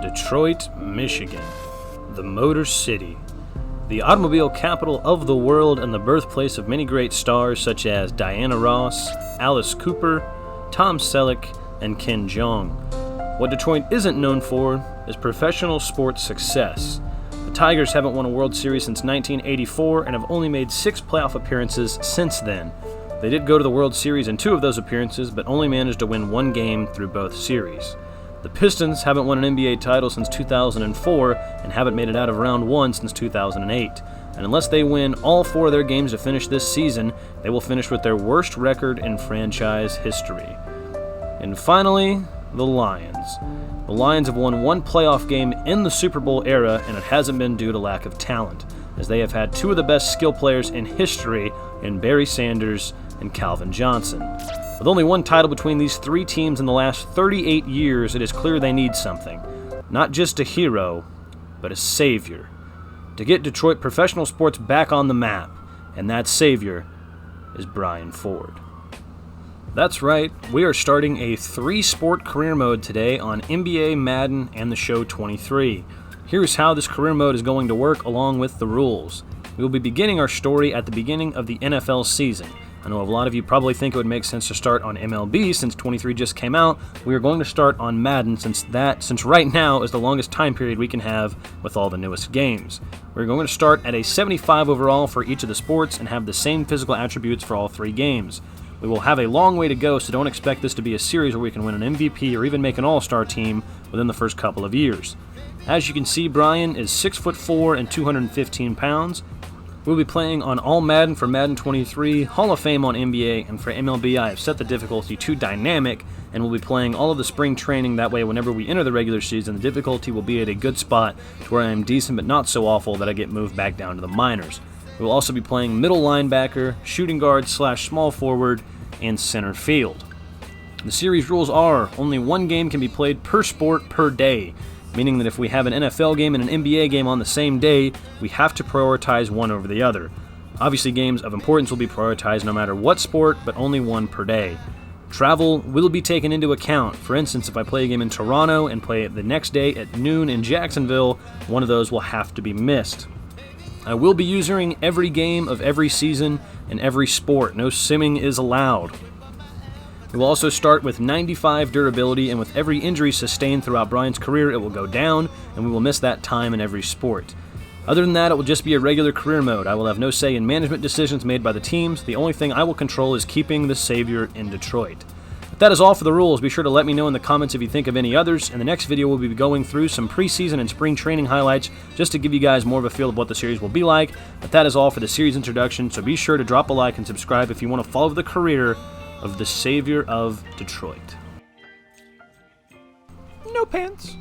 Detroit, Michigan, the Motor City, the automobile capital of the world and the birthplace of many great stars such as Diana Ross, Alice Cooper, Tom Selleck, and Ken Jeong. What Detroit isn't known for is professional sports success. The Tigers haven't won a World Series since 1984 and have only made 6 playoff appearances since then. They did go to the World Series in 2 of those appearances, but only managed to win 1 game through both series. The Pistons haven't won an NBA title since 2004 and haven't made it out of round 1 since 2008. And unless they win all 4 of their games to finish this season, they will finish with their worst record in franchise history. And finally, the Lions. The Lions have won 1 playoff game in the Super Bowl era, and it hasn't been due to lack of talent, as they have had 2 of the best skill players in history in Barry Sanders and Calvin Johnson. With only 1 title between these 3 teams in the last 38 years, it is clear they need something. Not just a hero, but a savior. To get Detroit professional sports back on the map, and that savior is Brian Ford. That's right, we are starting a 3-sport career mode today on NBA, Madden, and the show 23. Here's how this career mode is going to work along with the rules. We will be beginning our story at the beginning of the NFL season. I know a lot of you probably think it would make sense to start on MLB since 23 just came out. We are going to start on Madden since right now is the longest time period we can have with all the newest games. We're going to start at a 75 overall for each of the sports and have the same physical attributes for all 3 games. We will have a long way to go, so don't expect this to be a series where we can win an MVP or even make an all-star team within the first couple of years. As you can see, Brian is 6'4" and 215 pounds. We'll be playing on all Madden for Madden 23, Hall of Fame on NBA, and for MLB I have set the difficulty to Dynamic, and we'll be playing all of the spring training. That way whenever we enter the regular season, the difficulty will be at a good spot to where I am decent but not so awful that I get moved back down to the minors. We will also be playing middle linebacker, shooting guard / small forward, and center field. The series rules are only 1 game can be played per sport per day, meaning that if we have an NFL game and an NBA game on the same day, we have to prioritize one over the other. Obviously, games of importance will be prioritized no matter what sport, but only 1 per day. Travel will be taken into account. For instance, if I play a game in Toronto and play it the next day at noon in Jacksonville, one of those will have to be missed. I will be using every game of every season and every sport. No simming is allowed. We will also start with 95 durability, and with every injury sustained throughout Brian's career, it will go down, and we will miss that time in every sport. Other than that, it will just be a regular career mode. I will have no say in management decisions made by the teams. The only thing I will control is keeping the savior in Detroit. But that is all for the rules. Be sure to let me know in the comments if you think of any others. In the next video, we'll be going through some preseason and spring training highlights just to give you guys more of a feel of what the series will be like. But that is all for the series introduction, so be sure to drop a like and subscribe if you want to follow the career of the savior of Detroit. No pants.